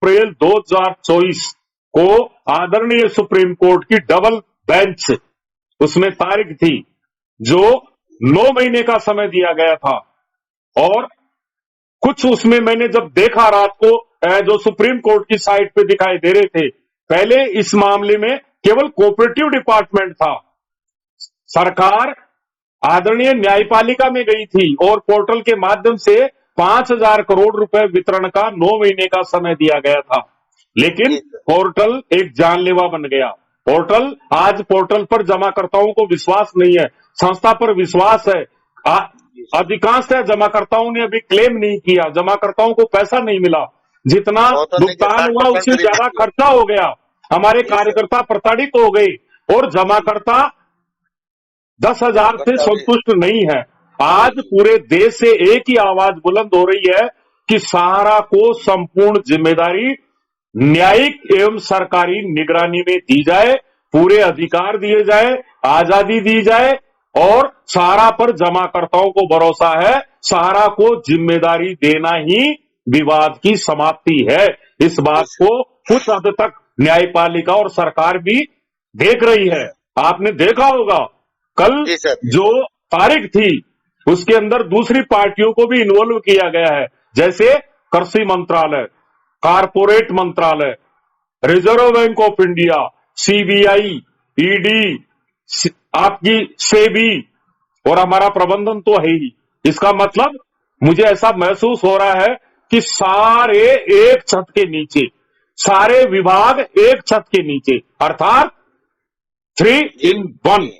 अप्रैल 2024 को आदरणीय supreme court की डबल बेंच, उसमें तारीख थी जो 9 महीने का समय दिया गया था। और कुछ उसमें मैंने जब देखा रात को, जो सुप्रीम कोर्ट की साइट पे दिखाई दे रहे थे, पहले इस मामले में केवल कोऑपरेटिव डिपार्टमेंट था। सरकार आदरणीय न्यायपालिका में गई थी और पोर्टल के माध्यम से 5,000 करोड़ रुपए वितरण का 9 महीने का समय दिया गया था। लेकिन पोर्टल एक जानलेवा बन गया। आज पोर्टल पर जमाकर्ताओं को विश्वास नहीं है, संस्था पर विश्वास है। अधिकांश जमाकर्ताओं ने अभी क्लेम नहीं किया, जमाकर्ताओं को पैसा नहीं मिला, जितना भुगतान हुआ उससे ज्यादा खर्चा हो गया। हमारे कार्यकर्ता प्रताड़ित हो गए और जमाकर्ता 10,000 से संतुष्ट नहीं है। आज पूरे देश से एक ही आवाज बुलंद हो रही है कि सहारा को संपूर्ण जिम्मेदारी न्यायिक एवं सरकारी निगरानी में दी जाए, पूरे अधिकार दिए जाए, आजादी दी जाए और सहारा पर जमाकर्ताओं को भरोसा है। सहारा को जिम्मेदारी देना ही विवाद की समाप्ति है। इस बात को कुछ हद तक न्यायपालिका और सरकार भी देख रही है। आपने देखा होगा कल जो तारीख थी उसके अंदर दूसरी पार्टियों को भी इन्वॉल्व किया गया है, जैसे कृषि मंत्रालय, कारपोरेट मंत्रालय, reserve bank of India, CBI, ED, आपकी सेबी और हमारा प्रबंधन तो है ही। इसका मतलब मुझे ऐसा महसूस हो रहा है कि सारे एक छत के नीचे, सारे विभाग एक छत के नीचे, अर्थात 3 in 1,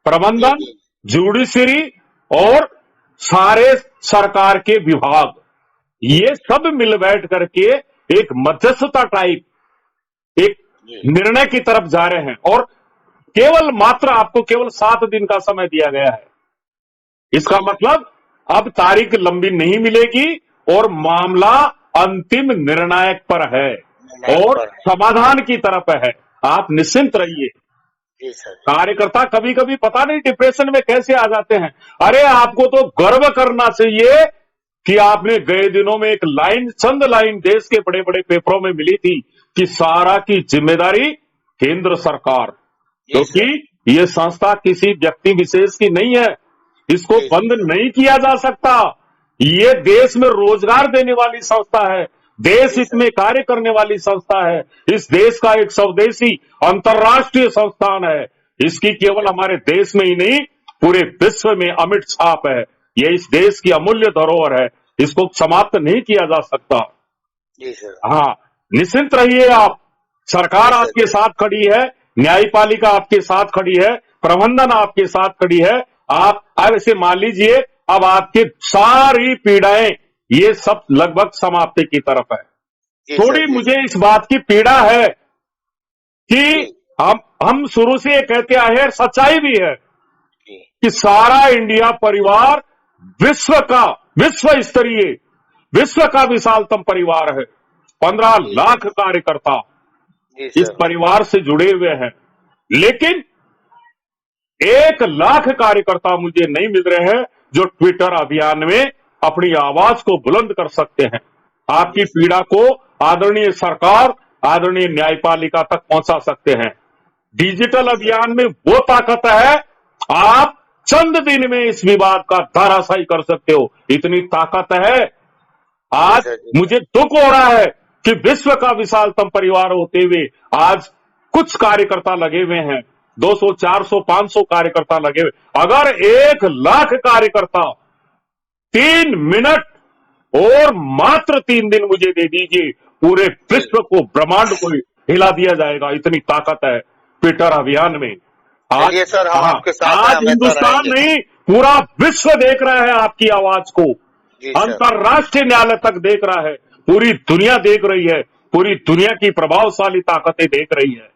प्रबंधन, जुडिशरी और सारे सरकार के विभाग, ये सब मिल बैठ करके एक मध्यस्थता टाइप एक निर्णय की तरफ जा रहे हैं। और केवल मात्र आपको केवल 7 दिन का समय दिया गया है। इसका मतलब अब तारीख लंबी नहीं मिलेगी और मामला अंतिम निर्णायक पर है और समाधान की तरफ है। आप निश्चिंत रहिए। कार्यकर्ता कभी कभी पता नहीं डिप्रेशन में कैसे आ जाते हैं। अरे आपको तो गर्व करना चाहिए कि आपने गए दिनों में एक लाइन, चंद लाइन देश के बड़े बड़े पेपरों में मिली थी कि सहारा की जिम्मेदारी केंद्र सरकार, क्योंकि ये संस्था किसी व्यक्ति विशेष की नहीं है, इसको बंद नहीं किया जा सकता। ये देश में रोजगार देने वाली संस्था है, देश हित में कार्य करने वाली संस्था है। इस देश का एक स्वदेशी अंतर्राष्ट्रीय संस्थान है। इसकी केवल हमारे देश में ही नहीं पूरे विश्व में अमिट छाप है। ये इस देश की अमूल्य धरोहर है, इसको समाप्त नहीं किया जा सकता। हाँ, निश्चिंत रहिए आप। सरकार आपके साथ खड़ी है, न्यायपालिका आपके साथ खड़ी है, प्रबंधन आपके साथ खड़ी है। आप अब इसे मान लीजिए, अब आपकी सारी पीड़ाएं ये सब लगभग समाप्ति की तरफ है। थोड़ी मुझे इस बात की पीड़ा है कि हम शुरू से ये कहते आए हैं, सच्चाई भी है कि सारा इंडिया परिवार विश्व स्तरीय, विश्व का विशालतम परिवार है। 15 लाख कार्यकर्ता इस परिवार से जुड़े हुए हैं, लेकिन 1 लाख कार्यकर्ता मुझे नहीं मिल रहे हैं जो ट्विटर अभियान में अपनी आवाज को बुलंद कर सकते हैं, आपकी पीड़ा को आदरणीय सरकार, आदरणीय न्यायपालिका तक पहुंचा सकते हैं। डिजिटल अभियान में वो ताकत है, आप चंद दिन में इस विवाद का धराशायी कर सकते हो, इतनी ताकत है। आज मुझे दुख हो रहा है कि विश्व का विशालतम परिवार होते हुए आज कुछ कार्यकर्ता लगे हुए हैं, 200, 400, 500 कार्यकर्ता लगे हुए। अगर 1 लाख कार्यकर्ता 3 मिनट और मात्र 3 दिन मुझे दे दीजिए, पूरे विश्व को, ब्रह्मांड को हिला दिया जाएगा। इतनी ताकत है ट्विटर अभियान में। आज सर, आपके साथ आज हिंदुस्तान नहीं, पूरा विश्व देख रहा है आपकी आवाज को, अंतर्राष्ट्रीय न्यायालय तक देख रहा है, पूरी दुनिया देख रही है, पूरी दुनिया की प्रभावशाली ताकतें देख रही है।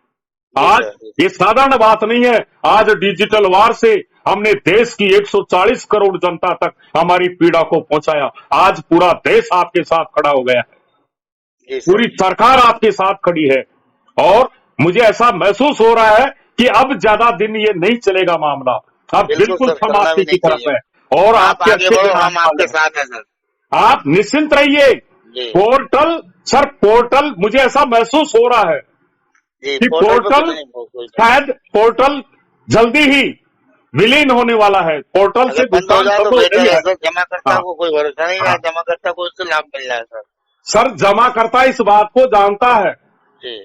आज ये साधारण बात नहीं है। आज डिजिटल वार से हमने देश की 140 करोड़ जनता तक हमारी पीड़ा को पहुंचाया। आज पूरा देश आपके साथ खड़ा हो गया है, पूरी सरकार आपके साथ खड़ी है और मुझे ऐसा महसूस हो रहा है कि अब ज्यादा दिन ये नहीं चलेगा मामला, अब बिल्कुल समाप्ति की तरफ है। और हम आपके साथ हैं सर, आप निश्चिंत रहिए। पोर्टल सर पोर्टल, मुझे ऐसा महसूस हो रहा है जी, कि पोर्टल शायद पोर्टल जल्दी ही विलीन होने वाला है। पोर्टल से अगर बंद हो भुगतान जाए तो सब बेटर नहीं है है। सर। जमाकर्ता हाँ, को कोई भरोसा नहीं है, हाँ। जमाकर्ता को उससे लाभ मिल रहा है सर। सर जमाकर्ता इस बात को जानता है जी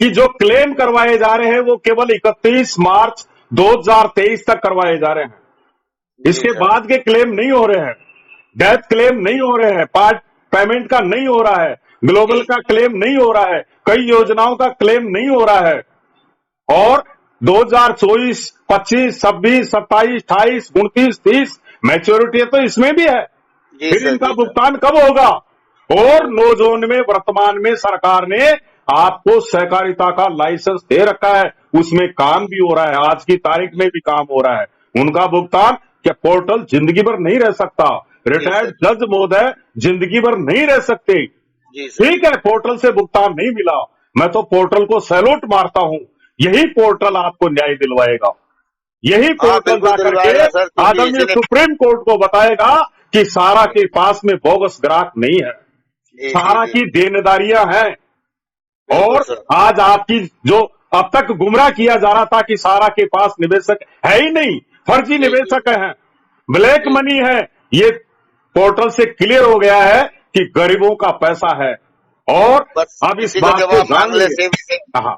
कि जो क्लेम करवाए जा रहे हैं वो केवल 31 मार्च 2023 तक करवाए जा रहे हैं। जी इसके सर। बाद के क्लेम नहीं हो रहे हैं, डेथ क्लेम नहीं हो रहे हैं, पार्ट पेमेंट का नहीं हो रहा है, ग्लोबल जी का क्लेम नहीं हो रहा है, कई योजनाओं का क्लेम नहीं हो रहा है। और 2024, 25, 26, 27, 28, 29, 30 मैच्योरिटी तो इसमें भी है। जी फिर सर। इनका जी सर। भुगतान कब होगा? और नो जोन में वर्तमान में सरकार ने आपको सहकारिता का लाइसेंस दे रखा है, उसमें काम भी हो रहा है, आज की तारीख में भी काम हो रहा है। उनका भुगतान क्या पोर्टल जिंदगी भर नहीं रह सकता? रिटायर्ड जज महोदय जिंदगी भर नहीं रह सकते। जी सर। ठीक है, पोर्टल से भुगतान नहीं मिला, मैं तो पोर्टल को सैल्यूट मारता हूं। यही पोर्टल आपको न्याय दिलवाएगा, यही हाँ, पोर्टल बिल्कुल जाकर के दिलवाएगा सर, क्योंकि आदरणीय इसीने सुप्रीम कोर्ट को बताएगा कि सारा के पास में बोगस ग्राहक नहीं है, जी सारा जी की देनदारियां हैं। बिल्कुल और सर। आज आपकी जो अब तक गुमराह किया जा रहा था कि सारा के पास निवेशक है ही नहीं, फर्जी जी निवेशक हैं, ब्लैक जी मनी है, ये पोर्टल से क्लियर हो गया है कि गरीबों का पैसा है। और बस अब इस इसी का बात को जवाब जान मांग ले लेंगे। सेवी से। हाँ,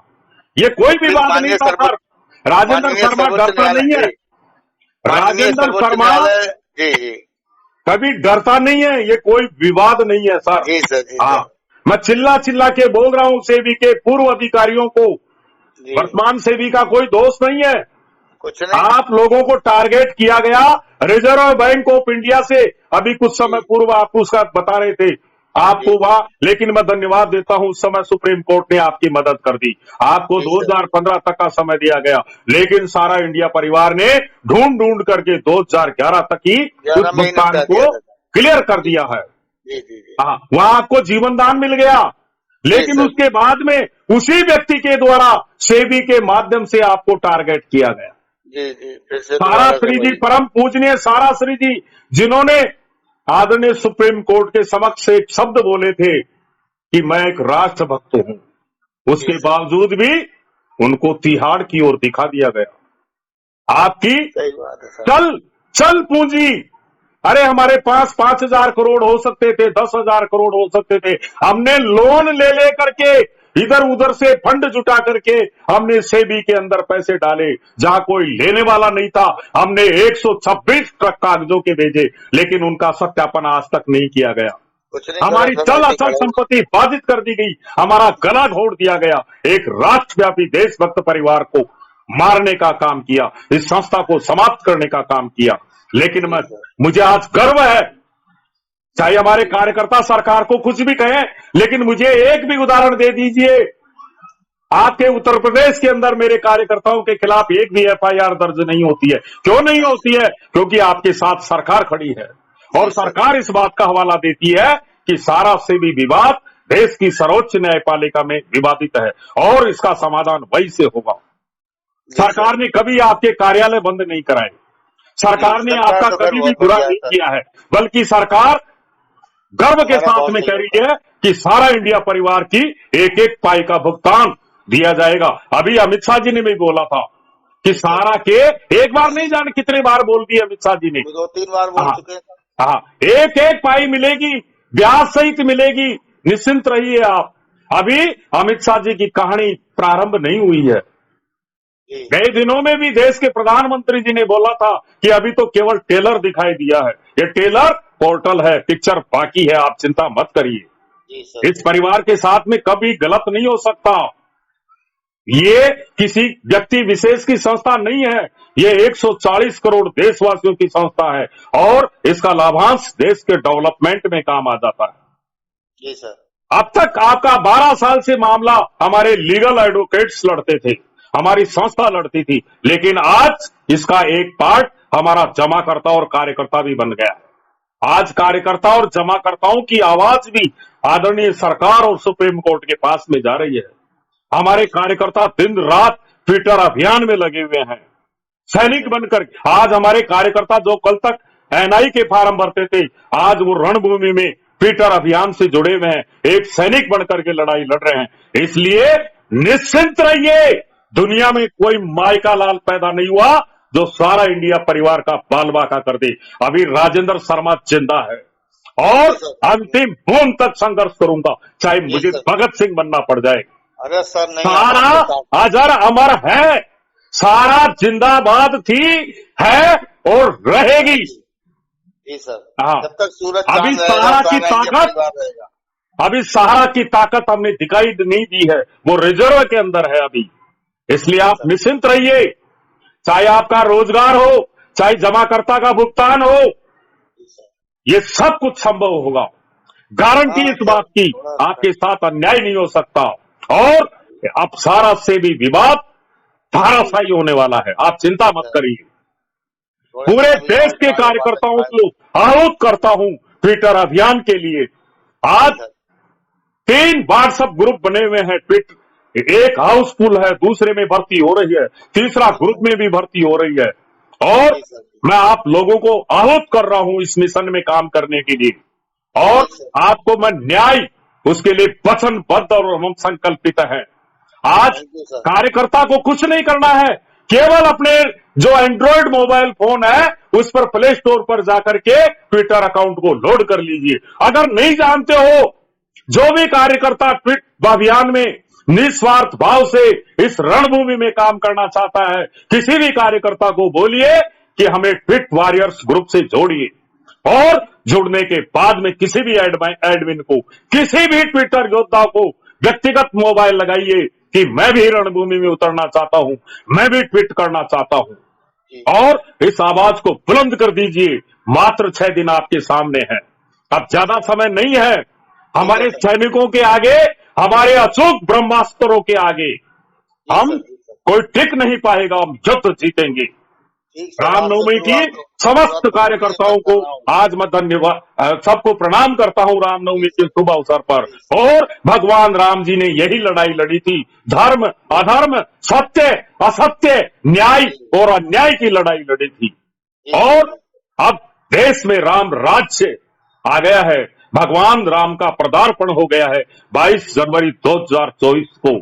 ये कोई भी बात नहीं माननीय था सर। राजेंद्र माननीय शर्मा सर्वोच्च डरता नहीं है, न्यायालय माननीय राजेंद्र सर्वोच्च शर्मा न्यायालय जी जी कभी डरता नहीं है, ये कोई विवाद नहीं है सर। जी सर। जी हाँ, सर। मैं चिल्ला चिल्ला के बोल रहा हूं, सेबी के पूर्व अधिकारियों को, जी वर्तमान सेबी का कोई दोष नहीं है। कुछ नहीं। आप लोगों को टारगेट किया गया रिजर्व बैंक ऑफ इंडिया से, अभी कुछ समय पूर्व आप उसका बता रहे थे आपको जी वहां, लेकिन मैं धन्यवाद देता हूं उस समय सुप्रीम कोर्ट ने आपकी मदद कर दी। आपको जी सर। 2015 तक का समय दिया गया, लेकिन सारा इंडिया परिवार ने ढूंढ ढूंढ करके 2011 तक ही उस 11 महीने भुगतान बता दिया को था। क्लियर कर जी दिया है। जी जी जी हाँ, वहां आपको जीवन दान मिल गया, लेकिन सर। उसके बाद में उसी व्यक्ति के द्वारा सेबी के माध्यम से आपको टारगेट किया गया। जी जी फिर से सारा दोबारा से श्री जी, वही। परम पूजनीय सारा श्री जी, जिन्होंने आदरणीय सुप्रीम कोर्ट के समक्ष एक शब्द बोले थे कि मैं एक राष्ट्रभक्त हूं, उसके जी सर। बावजूद भी उनको तिहाड़ की ओर दिखा दिया गया। आपकी सही बात है सर। चल चल पूंजी, अरे हमारे पास 5,000 करोड़ हो सकते थे, 10,000 करोड़ हो सकते थे, हमने लोन ले ले करके इधर उधर से फंड जुटा करके हमने सेबी के अंदर पैसे डाले, जहां कोई लेने वाला नहीं था। हमने 126 ट्रक कागजों के भेजे, लेकिन उनका सत्यापन आज तक नहीं किया गया। कुछ नहीं हमारी करा सर, चल ऐसे अचल खड़े। संपत्ति बाधित कर दी गई, हमारा गला घोट दिया गया, एक राष्ट्रव्यापी देशभक्त परिवार को मारने का काम किया, इस संस्था को समाप्त करने का काम किया। लेकिन मुझे आज गर्व है, चाहे हमारे कार्यकर्ता सरकार को कुछ भी कहें, लेकिन मुझे एक भी उदाहरण दे दीजिए, आपके उत्तर प्रदेश के अंदर मेरे कार्यकर्ताओं के खिलाफ एक भी एफआईआर दर्ज नहीं होती है। क्यों नहीं होती है? क्योंकि आपके साथ सरकार खड़ी है, और सरकार इस बात का हवाला देती है कि सारा सेबी विवाद देश की सर्वोच्च न्यायपालिका में विवादित है, और इसका समाधान वही से होगा। सरकार ने कभी आपके कार्यालय बंद नहीं कराए, सरकार ने आपका कभी भी बुरा नहीं किया है, बल्कि सरकार गर्व के साथ में कह रही है कि सारा इंडिया परिवार की एक एक पाई का भुगतान दिया जाएगा। अभी अमित शाह जी ने भी बोला था कि सारा के, एक बार नहीं जाने कितने बार बोल दिए अमित शाह जी ने, 2-3 बार बोल चुके हैं। हाँ, एक एक पाई मिलेगी, ब्याज सहित मिलेगी, निश्चिंत रहिए आप। अभी अमित शाह जी की कहानी प्रारंभ नहीं हुई है। गए दिनों में भी देश के प्रधानमंत्री जी ने बोला था कि अभी तो केवल टेलर दिखाई दिया है, ये टेलर पोर्टल है, पिक्चर बाकी है, आप चिंता मत करिए। इस परिवार के साथ में कभी गलत नहीं हो सकता। ये किसी व्यक्ति विशेष की संस्था नहीं है, ये 140 करोड़ देशवासियों की संस्था है, और इसका लाभांश देश के डेवलपमेंट में काम आ जाता है। जी सर। अब तक आपका 12 साल से मामला हमारे लीगल एडवोकेट्स लड़ते थे, हमारी संस्था लड़ती थी, लेकिन आज इसका एक पार्ट हमारा जमाकर्ता और कार्यकर्ता भी बन गया है। आज कार्यकर्ता और जमाकर्ताओं की आवाज भी आदरणीय सरकार और सुप्रीम कोर्ट के पास में जा रही है। हमारे कार्यकर्ता दिन रात ट्विटर अभियान में लगे हुए हैं, सैनिक बनकर। आज हमारे कार्यकर्ता जो कल तक एनआई के फार्म भरते थे, आज वो रणभूमि में ट्विटर अभियान से जुड़े हुए हैं, एक सैनिक बनकर के लड़ाई लड़ रहे हैं। इसलिए निश्चिंत रहिए, दुनिया में कोई माई का लाल पैदा नहीं हुआ जो सारा इंडिया परिवार का बाल बाका कर दे। अभी राजेंद्र शर्मा जिंदा है और अंतिम बूंद तक संघर्ष करूंगा, चाहे मुझे भगत सिंह बनना पड़ जाए। अरे सर नहीं, सारा अजर अमर है, सारा जिंदाबाद थी, है और रहेगी। जी सर, हाँ, जब तक सूरज अभी चांद सहारा की रहेगा, ताकत, रहेगा। अभी सहारा की ताकत हमने दिखाई नहीं दी है, वो रिजर्व के अंदर है अभी। इसलिए आप निश्चिंत रहिए, चाहे आपका रोजगार हो, चाहे जमाकर्ता का भुगतान हो, ये सब कुछ संभव होगा। गारंटी इस बात की, आपके साथ अन्याय नहीं हो सकता और अप्सरा से भी विवाद धाराशायी होने वाला है, आप चिंता मत करिए। पूरे देश के कार्यकर्ताओं को आहूत करता हूं ट्विटर अभियान के लिए। आज 3 व्हाट्सएप ग्रुप बने हुए हैं, ट्विटर एक हाउसफुल है, दूसरे में भर्ती हो रही है, तीसरा ग्रुप में भी भर्ती हो रही है और मैं आप लोगों को आहूत कर रहा हूं इस मिशन में काम करने के लिए और आपको मैं न्याय उसके लिए वचनबद्ध और हम संकल्पित हैं। आज कार्यकर्ता को कुछ नहीं करना है, केवल अपने जो एंड्रॉयड मोबाइल फोन है उस पर प्ले स्टोर पर जाकर के ट्विटर अकाउंट को लोड कर लीजिए। अगर नहीं जानते हो, जो भी कार्यकर्ता ट्वीट अभियान में निस्वार्थ भाव से इस रणभूमि में काम करना चाहता है, किसी भी कार्यकर्ता को बोलिए कि हमें ट्वीट वॉरियर्स ग्रुप से जोड़िए और जुड़ने के बाद में किसी भी एडमिन को, किसी भी ट्विटर योद्धा को व्यक्तिगत मोबाइल लगाइए कि मैं भी रणभूमि में उतरना चाहता हूं, मैं भी ट्वीट करना चाहता हूं और इस आवाज को बुलंद कर दीजिए। मात्र 6 दिन आपके सामने है, अब ज्यादा समय नहीं है। हमारे सैनिकों के आगे, हमारे अचूक ब्रह्मास्त्रों के आगे हम कोई टिक नहीं पाएगा, हम युद्ध जीतेंगे। रामनवमी की समस्त कार्यकर्ताओं को आज मैं धन्यवाद, सबको प्रणाम करता हूं रामनवमी के शुभ अवसर पर। और भगवान राम जी ने यही लड़ाई लड़ी थी, धर्म अधर्म, सत्य असत्य, न्याय और अन्याय की लड़ाई लड़ी थी और अब देश में राम राज्य आ गया है, भगवान राम का पदार्पण हो गया है 22 जनवरी 2024 को।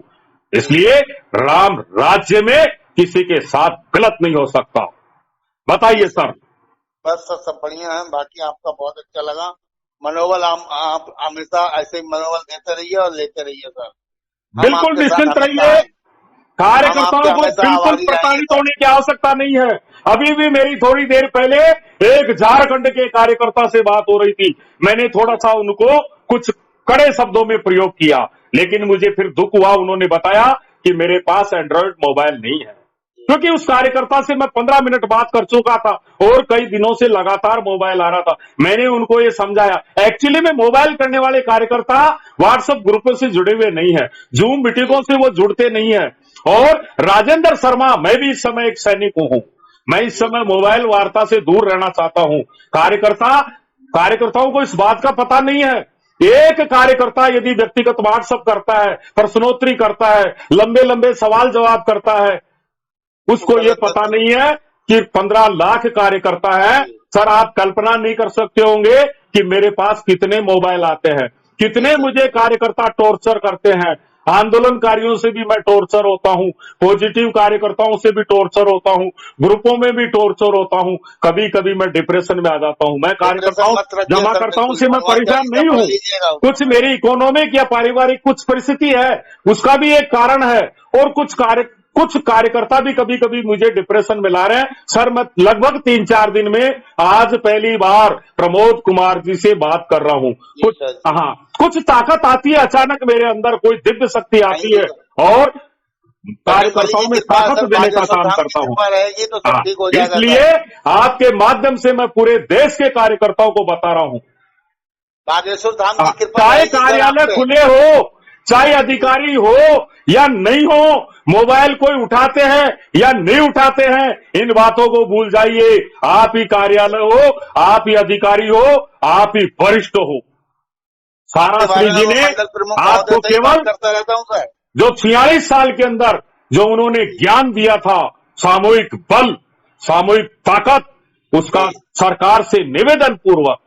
इसलिए राम राज्य में किसी के साथ गलत नहीं हो सकता। बताइए सर। बस सर सब बढ़िया है, बाकी आपका बहुत अच्छा लगा मनोबल। आप हमेशा ऐसे ही मनोबल देते रहिए और लेते रहिए सर। बिल्कुल निश्चिंत रहिए, कार्यकर्ताओं को बिल्कुल प्रताड़ित होने की आवश्यकता नहीं है। अभी भी मेरी थोड़ी देर पहले एक झारखंड के कार्यकर्ता से बात हो रही थी, मैंने थोड़ा सा उनको कुछ कड़े शब्दों में प्रयोग किया, लेकिन मुझे फिर दुख हुआ। उन्होंने बताया कि मेरे पास एंड्रॉयड मोबाइल नहीं है, क्योंकि उस कार्यकर्ता से मैं 15 मिनट बात कर चुका था और कई दिनों से लगातार मोबाइल आ रहा था। मैंने उनको ये समझाया, एक्चुअली में मोबाइल करने वाले कार्यकर्ता व्हाट्सएप ग्रुपों से जुड़े हुए नहीं है, जूम मीटिंगों से वो जुड़ते नहीं है। और राजेंद्र शर्मा, मैं भी इस समय एक सैनिक हूं, मैं इस समय मोबाइल वार्ता से दूर रहना चाहता हूं। कार्यकर्ताओं को इस बात का पता नहीं है। एक कार्यकर्ता यदि व्यक्तिगत व्हाट्सएप करता है, प्रश्नोत्तरी करता है, लंबे लंबे सवाल जवाब करता है, उसको ये पता नहीं है कि 15 लाख कार्यकर्ता है। सर आप कल्पना नहीं कर सकते होंगे कि मेरे पास कितने मोबाइल आते हैं, कितने मुझे कार्यकर्ता टॉर्चर करते हैं। आंदोलनकारियों से भी मैं टॉर्चर होता हूं, पॉजिटिव कार्यकर्ताओं से भी टॉर्चर होता हूं, ग्रुपों में भी टॉर्चर होता हूं। कभी कभी मैं डिप्रेशन में आ जाता हूं। मैं कार्यकर्ताओं जमाकर्ताओं से मैं परेशान नहीं हूं, कुछ मेरी इकोनॉमिक या पारिवारिक कुछ परिस्थिति है, उसका भी एक कारण है। और कुछ कार्यकर्ता भी कभी कभी मुझे डिप्रेशन में ला रहे हैं। सर मैं लगभग 3-4 दिन में आज पहली बार प्रमोद कुमार जी से बात कर रहा हूं। कुछ ताकत आती है अचानक मेरे अंदर, कोई दिव्य शक्ति आती है और कार्यकर्ताओं में ताकत देने का काम करता हूं। इसलिए आपके माध्यम से मैं पूरे देश के कार्यकर्ताओं को बता रहा हूं, बागेश्वर धाम की कृपा, चाहे कार्यालय खुले हो, चाहे अधिकारी हो या नहीं हो, मोबाइल कोई उठाते हैं या नहीं उठाते हैं, इन बातों को भूल जाइए। आप ही कार्यालय हो, आप ही अधिकारी हो, आप ही वरिष्ठ हो। सारा श्री जी ने आपको केवल जो 46 साल के अंदर जो उन्होंने ज्ञान दिया था, सामूहिक बल, सामूहिक ताकत, उसका सरकार से निवेदन पूर्वक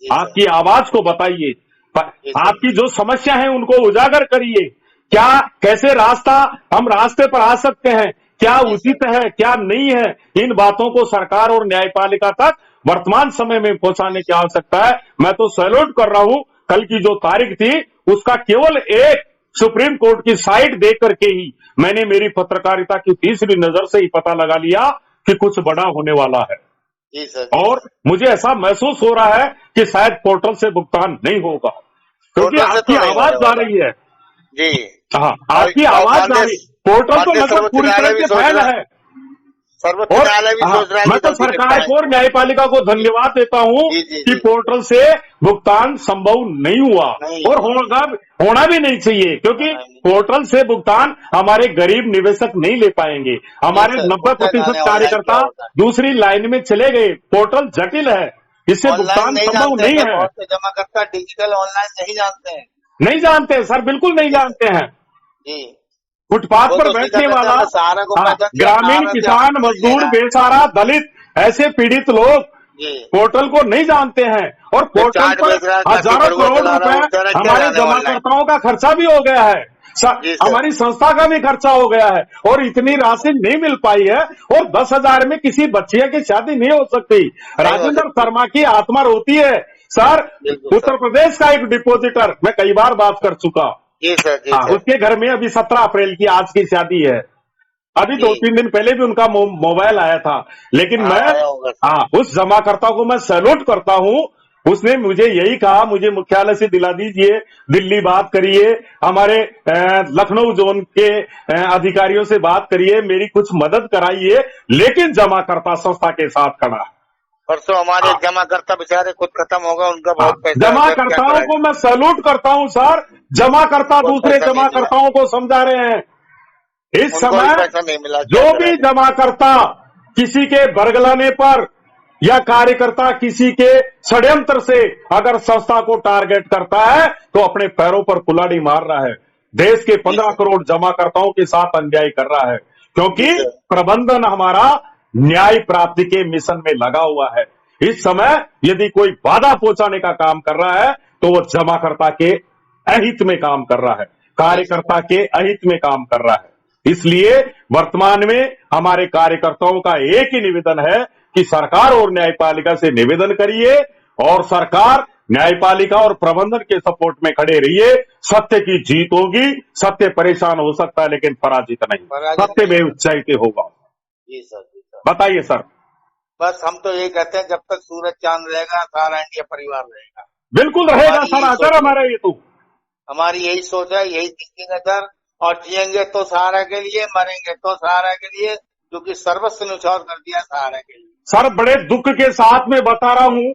जी सर। आपकी आवाज को बताइए, जी सर। आपकी जो समस्या है उनको उजागर करिए। क्या कैसे हम रास्ते पर आ सकते हैं, क्या जी उचित सर। है क्या नहीं है, इन बातों को सरकार और न्यायपालिका तक वर्तमान समय में पहुंचाने की आवश्यकता है। मैं तो सैल्यूट कर रहा हूं, कल की जो तारीख थी उसका केवल एक सुप्रीम कोर्ट की साइट देख करके ही मैंने मेरी पत्रकारिता की तीसरी नजर से ही पता लगा लिया कि कुछ बड़ा होने वाला है। जी सर। जी और सर। मुझे ऐसा महसूस हो रहा है कि शायद पोर्टल से भुगतान नहीं होगा, क्योंकि पोर्टल से आपकी तो नहीं आवाज होने जा वाला। रही है। जी। हाँ, और आपकी और आवाज जा माननीय रही, पोर्टल तो माननीय लगभग सर्वोच्च पूरी तरह न्यायालय भी से सोच फैल रहा है। सर्वोच्च और न्यायालय भी हाँ, सोच रहा है मैं कि तो जल्दी सरकार निपटाएं। को और न्यायपालिका को धन्यवाद देता हूं जी जी कि जी। पोर्टल से भुगतान संभव नहीं हुआ, नहीं और हुआ। होना भी नहीं चाहिए, क्योंकि होना ही नहीं। पोर्टल से भुगतान हमारे गरीब निवेशक नहीं ले पाएंगे। जी हमारे सर, उनका 90% जाने ऑनलाइन क्या कार्यकर्ता होता है। दूसरी लाइन में चले गए। पोर्टल जटिल है, इससे ऑनलाइन भुगतान नहीं संभव जानते हैं नहीं सर, है। बहुत से जमाकर्ता डिजिटल ऑनलाइन नहीं जानते हैं। नहीं जानते सर, बिल्कुल नहीं जी सर। जानते हैं। जी। फुटपाथ वो पर तो सीधा बैठने कहते हैं वाला, हमें सहारा को हाँ, पैसा दिया, ग्रामीण सहारा से हमें किसान कुछ मजदूर लेना है। बेसहारा दलित ऐसे पीड़ित लोग जी। पोर्टल को नहीं जानते हैं, और जो पोर्टल चाट पर बेच रहा है, कच्ची हजारों फरुआ करोड़ चला रहा है, वो रुपए बेचारा क्या हमारे जाने ऑनलाइन। जमाकर्ताओं का खर्चा भी हो गया है, जी सर। हमारी संस्था का भी खर्चा हो गया है, और इतनी राशि नहीं मिल पाई है। और 10,000 में किसी बच्चिया की शादी नहीं हो सकती। नहीं हो राजेंद्र सकती। शर्मा की आत्मा रोती है सर। बिल्कुल उत्तर सर। प्रदेश का एक डिपोजिटर, मैं कई बार बात कर चुका, जी सर। जी हाँ, सर। उसके घर में अभी 17 अप्रैल की आज की शादी है। अभी जी। 2-3 दिन पहले भी उनका मोबाइल आया था, लेकिन हाँ, मैं, आया होगा सर। हाँ, उस जमाकर्ता को मैं सैल्यूट करता हूं। उसने मुझे यही कहा, मुझे मुख्यालय से दिला दीजिए, दिल्ली बात करिए, हमारे लखनऊ जोन के अधिकारियों से बात करिए, मेरी कुछ मदद कराइए, लेकिन जमाकर्ता संस्था के साथ खड़ा है। परसों हमारे हाँ, एक जमाकर्ता बेचारे खुद खत्म होगा, उनका हाँ, बहुत पैसा है सर, क्या जमाकर्ताओं करा को जाए। मैं सैल्यूट करता हूं सर। जमाकर्ता उनको दूसरे पैसा नहीं मिला। जमाकर्ताओं को समझा रहे हैं। इस उनको भी समय पैसा नहीं मिला, क्या जो करा भी जाए। जमाकर्ता किसी के बरगलाने पर, या कार्यकर्ता किसी के षड्यंत्र से अगर संस्था को टारगेट करता है, तो अपने पैरों पर कुल्हाड़ी मार रहा है। देश के जी 15 सर। करोड़ जमाकर्ताओं के साथ अन्याय कर रहा है, जी क्योंकि सर। प्रबंधन हमारा न्याय प्राप्ति के मिशन में लगा हुआ है। इस समय यदि कोई बाधा पहुंचाने का काम कर रहा है, तो वो जमाकर्ता के अहित में काम कर रहा है, जी सर। कार्यकर्ता के अहित में काम कर रहा है। इसलिए वर्तमान में हमारे कार्यकर्ताओं का एक ही निवेदन है कि सरकार और न्यायपालिका से निवेदन करिए, और सरकार न्यायपालिका और प्रबंधन के सपोर्ट में खड़े रहिए। सत्य की जीत होगी। सत्य परेशान हो सकता है, लेकिन पराजित नहीं, पराजित सत्य नहीं में होगा। उच्चाइते होगा। जी सर। जी सर। बताइए सर। बस हम तो यही कहते हैं, जब तक सूरज चांद रहेगा सारा इंडिया परिवार रहेगा। बिल्कुल रहेगा हमारी सर, यही आकर सोच है। हमारा ये तो हमारी यही सोच है, यही थिंकिंग है सर। और जिएंगे तो सहारा के लिए, मरेंगे तो सहारा के लिए, क्योंकि सर्वस्व न्यौछावर कर दिया सहारा के लिए। सर बड़े दुख के साथ में बता रहा हूं,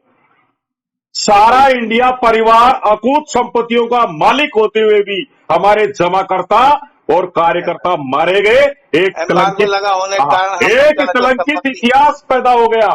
सारा इंडिया परिवार अकूत संपत्तियों का मालिक होते हुए भी हमारे जमाकर्ता और कार्यकर्ता मारे गए। एक एम्बार्गो कलंकित, लगा होने के हाँ, कारण हम एक चला जो कलंकित संपत्ति। इतिहास पैदा हो गया।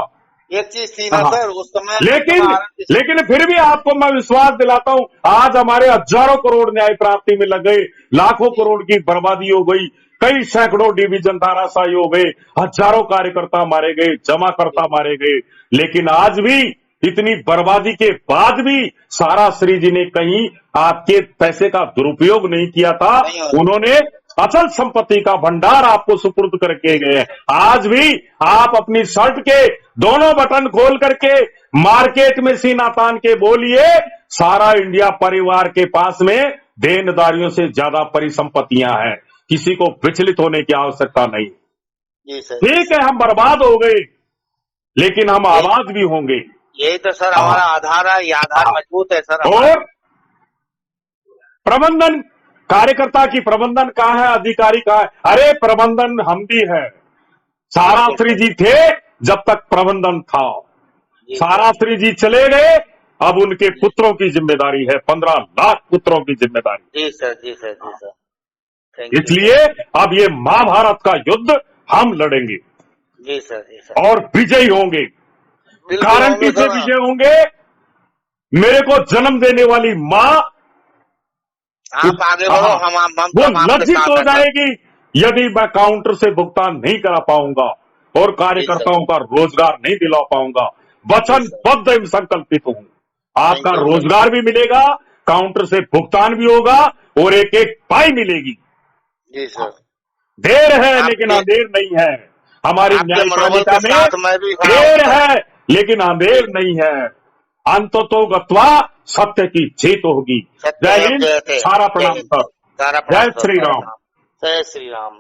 एक चीज थी ना हाँ, सर, उस समय लेकिन आरएसएस। लेकिन फिर भी आपको मैं विश्वास दिलाता हूं, आज हमारे हजारों करोड़ न्याय प्राप्ति में लग गए, लाखों करोड़ की बर्बादी हो गई, कई सैकड़ों डिवीजन धाराशाही हो गए, हजारों कार्यकर्ता मारे गए, जमाकर्ता मारे गए। लेकिन आज भी इतनी बर्बादी के बाद भी सारा श्री जी ने कहीं आपके पैसे का दुरुपयोग नहीं किया था। नहीं हो उन्होंने अचल संपत्ति का भंडार आपको सुपुर्द करके गए हैं। आज भी आप अपनी शर्ट के दोनों बटन खोल करके मार्केट में सीना तान के बोलिए, सारा इंडिया परिवार के पास में देनदारियों से ज्यादा परिसंपत्तियां हैं। किसी को विचलित होने की आवश्यकता नहीं। जी सर। ठीक है, हम बर्बाद हो गए, लेकिन हम यही आबाद भी होंगे। यही तो सर हमारा आधार है, ये आधार हाँ। मजबूत है सर हमारा। और प्रबंधन, कार्यकर्ता की प्रबंधन कहाँ है, अधिकारी कहाँ है? अरे प्रबंधन हम भी है। सारा बिल्कुल श्री सर। जी थे जब तक प्रबंधन था, जी सारा सर। श्री जी चले गए, अब उनके पुत्रों की जिम्मेदारी है, 15 लाख पुत्रों की जिम्मेदारी। जी सर। जी सर। जी सर। थैंक यू इसलिए अब ये महाभारत का युद्ध हम लड़ेंगे जी सर। जी सर। और विजयी होंगे, बिल्कुल गारंटी होंगे से सर। विजय होंगे। मेरे को जन्म देने वाली मां, आप आगे बढ़ो, हम वो सब आपके लज्जित साथ हो हैं सर। जाएगी यदि मैं काउंटर से भुगतान नहीं करा पाऊंगा और जी सर। कार्यकर्ताओं का रोजगार नहीं दिला पाऊंगा। जी सर। वचनबद्ध एवं संकल्पित हूं। आपका थैंक यू सर। रोजगार भी मिलेगा, काउंटर से भुगतान भी होगा और एक एक पाई मिलेगी। जी सर। देर है लेकिन आपके अंधेर नहीं है। हमारी आपके मनोबल न्यायपालिका के में साथ मैं भी खड़ा हूँ देर सर। है लेकिन अंधेर नहीं है। अंततो गत्वा सत्य की जीत होगी। जय सत्यमेव हिंद, जयते। सारा जय प्रणाम हिंद। सर। सारा जय प्रणाम सर, श्री सारा राम। प्रणाम। जय श्री राम।